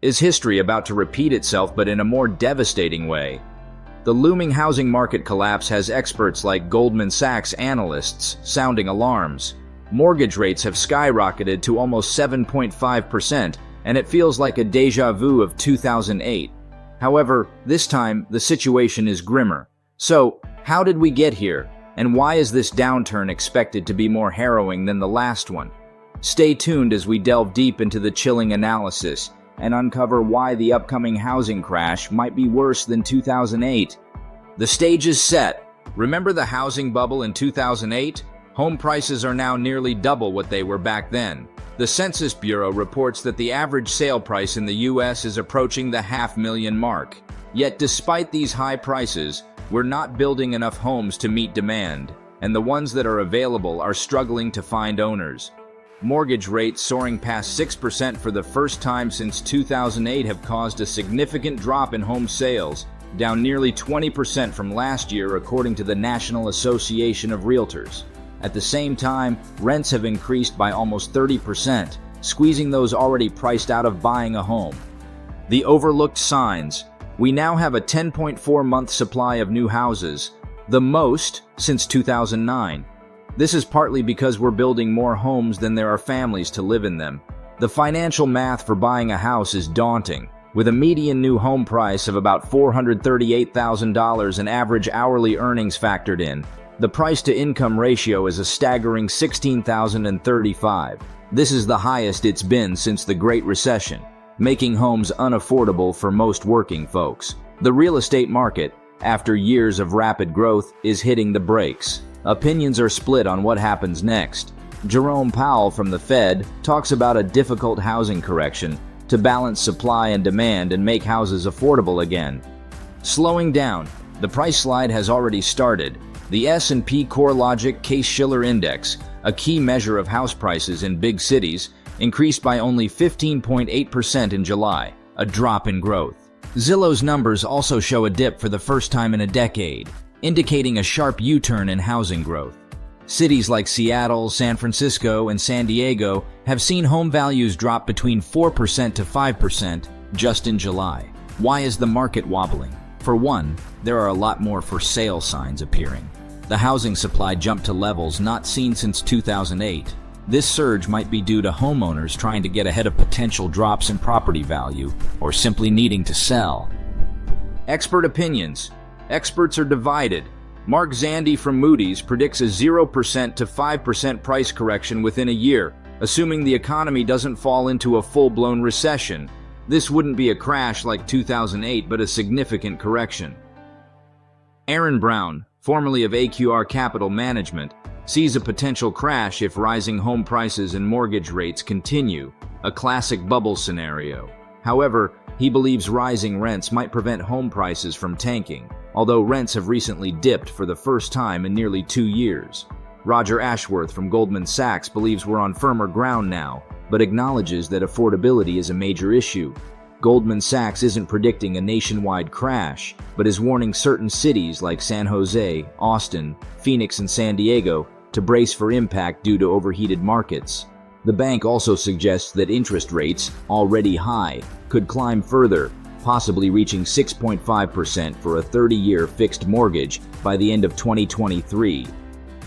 Is history about to repeat itself, but in a more devastating way? The looming housing market collapse has experts like Goldman Sachs analysts sounding alarms. Mortgage rates have skyrocketed to almost 7.5%, and it feels like a déjà vu of 2008. However, this time, the situation is grimmer. So, how did we get here? And why is this downturn expected to be more harrowing than the last one? Stay tuned as we delve deep into the chilling analysis and uncover why the upcoming housing crash might be worse than 2008. The stage is set. Remember the housing bubble in 2008? Home prices are now nearly double what they were back then. The Census Bureau reports that the average sale price in the U.S. is approaching the $500,000 mark. Yet despite these high prices, we're not building enough homes to meet demand, and the ones that are available are struggling to find owners. Mortgage rates soaring past 6% for the first time since 2008 have caused a significant drop in home sales, down nearly 20% from last year according to the National Association of Realtors. At the same time, rents have increased by almost 30%, squeezing those already priced out of buying a home. The overlooked signs. We now have a 10.4-month supply of new houses, the most since 2009. This is partly because we're building more homes than there are families to live in them. The financial math for buying a house is daunting. With a median new home price of about $438,000 and average hourly earnings factored in, the price-to-income ratio is a staggering 16,035. This is the highest it's been since the Great Recession, making homes unaffordable for most working folks. The real estate market, after years of rapid growth, is hitting the brakes. Opinions are split on what happens next. Jerome Powell from the Fed talks about a difficult housing correction to balance supply and demand and make houses affordable again. Slowing down, the price slide has already started. The S&P CoreLogic Case-Shiller Index, a key measure of house prices in big cities, increased by only 15.8% in July, a drop in growth. Zillow's numbers also show a dip for the first time in a decade, indicating a sharp U-turn in housing growth. Cities like Seattle, San Francisco, and San Diego have seen home values drop between 4% to 5% just in July. Why is the market wobbling? For one, there are a lot more for sale signs appearing. The housing supply jumped to levels not seen since 2008. This surge might be due to homeowners trying to get ahead of potential drops in property value or simply needing to sell. Expert opinions. Experts are divided. Mark Zandi from Moody's predicts a 0% to 5% price correction within a year, assuming the economy doesn't fall into a full-blown recession. This wouldn't be a crash like 2008, but a significant correction. Aaron Brown, formerly of AQR Capital Management, sees a potential crash if rising home prices and mortgage rates continue, a classic bubble scenario. However, he believes rising rents might prevent home prices from tanking, although rents have recently dipped for the first time in nearly 2 years. Roger Ashworth from Goldman Sachs believes we're on firmer ground now, but acknowledges that affordability is a major issue. Goldman Sachs isn't predicting a nationwide crash, but is warning certain cities like San Jose, Austin, Phoenix, and San Diego to brace for impact due to overheated markets. The bank also suggests that interest rates, already high, could climb further, possibly reaching 6.5% for a 30-year fixed mortgage by the end of 2023.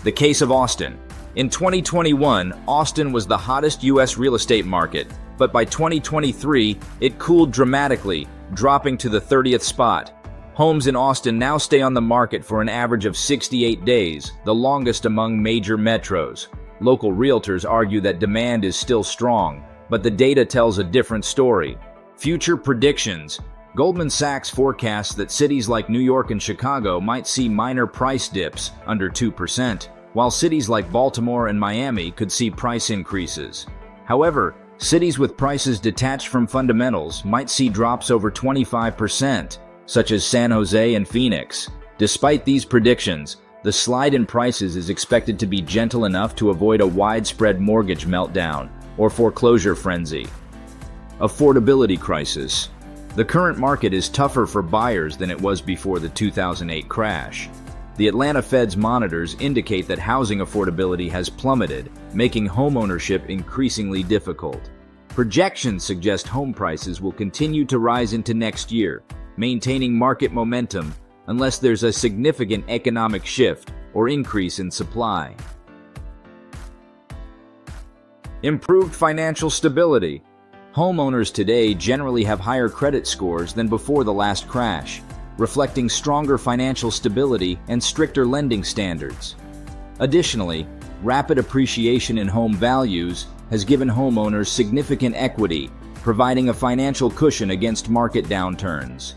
The case of Austin. In 2021, Austin was the hottest U.S. real estate market, but by 2023, it cooled dramatically, dropping to the 30th spot. Homes in Austin now stay on the market for an average of 68 days, the longest among major metros. Local realtors argue that demand is still strong, but the data tells a different story. Future predictions. Goldman Sachs forecasts that cities like New York and Chicago might see minor price dips, under 2%, while cities like Baltimore and Miami could see price increases. However, cities with prices detached from fundamentals might see drops over 25%, such as San Jose and Phoenix. Despite these predictions, the slide in prices is expected to be gentle enough to avoid a widespread mortgage meltdown or foreclosure frenzy. Affordability crisis. The current market is tougher for buyers than it was before the 2008 crash. The Atlanta Fed's monitors indicate that housing affordability has plummeted, making homeownership increasingly difficult. Projections suggest home prices will continue to rise into next year, maintaining market momentum unless there's a significant economic shift or increase in supply. Improved financial stability. Homeowners today generally have higher credit scores than before the last crash, reflecting stronger financial stability and stricter lending standards. Additionally, rapid appreciation in home values has given homeowners significant equity, providing a financial cushion against market downturns.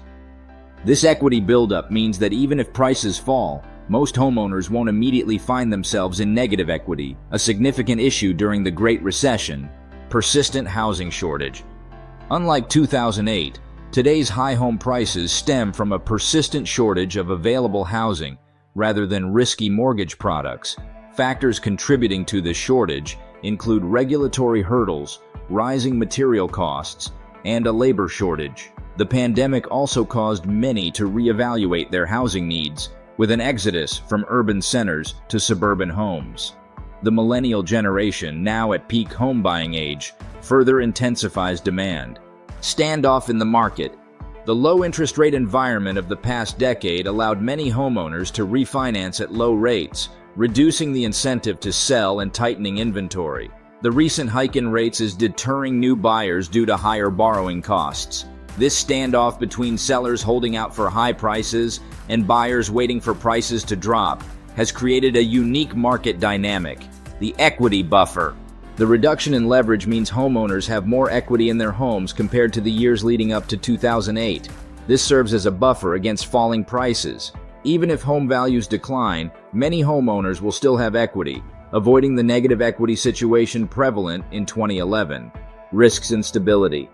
This equity buildup means that even if prices fall, most homeowners won't immediately find themselves in negative equity, a significant issue during the Great Recession. Persistent housing shortage. Unlike 2008, today's high home prices stem from a persistent shortage of available housing rather than risky mortgage products. Factors contributing to this shortage include regulatory hurdles, rising material costs, and a labor shortage. The pandemic also caused many to reevaluate their housing needs, with an exodus from urban centers to suburban homes. The millennial generation, now at peak home buying age, further intensifies demand. Standoff in the market. The low interest rate environment of the past decade allowed many homeowners to refinance at low rates, reducing the incentive to sell and tightening inventory. The recent hike in rates is deterring new buyers due to higher borrowing costs. This standoff between sellers holding out for high prices and buyers waiting for prices to drop has created a unique market dynamic, the equity buffer. The reduction in leverage means homeowners have more equity in their homes compared to the years leading up to 2008. This serves as a buffer against falling prices. Even if home values decline, many homeowners will still have equity, avoiding the negative equity situation prevalent in 2011. Risks and stability.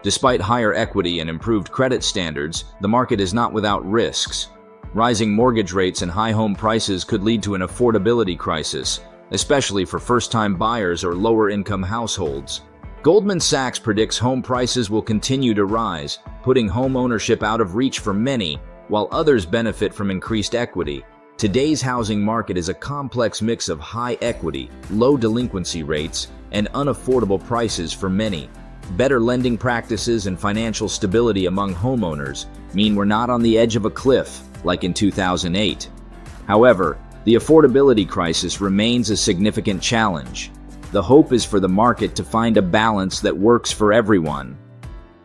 Despite higher equity and improved credit standards, the market is not without risks. Rising mortgage rates and high home prices could lead to an affordability crisis, especially for first-time buyers or lower-income households. Goldman Sachs predicts home prices will continue to rise, putting home ownership out of reach for many, while others benefit from increased equity. Today's housing market is a complex mix of high equity, low delinquency rates, and unaffordable prices for many. Better lending practices and financial stability among homeowners mean we're not on the edge of a cliff like in 2008. However, the affordability crisis remains a significant challenge. The hope is for the market to find a balance that works for everyone.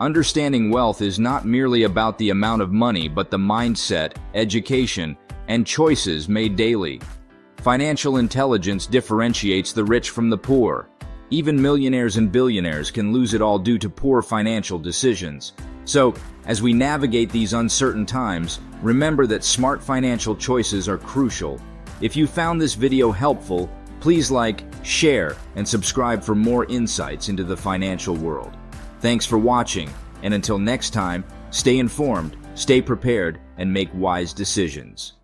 Understanding wealth is not merely about the amount of money, but the mindset, education, and choices made daily. Financial intelligence differentiates the rich from the poor. Even millionaires and billionaires can lose it all due to poor financial decisions. So, as we navigate these uncertain times, remember that smart financial choices are crucial. If you found this video helpful, please like, share, and subscribe for more insights into the financial world. Thanks for watching, and until next time, stay informed, stay prepared, and make wise decisions.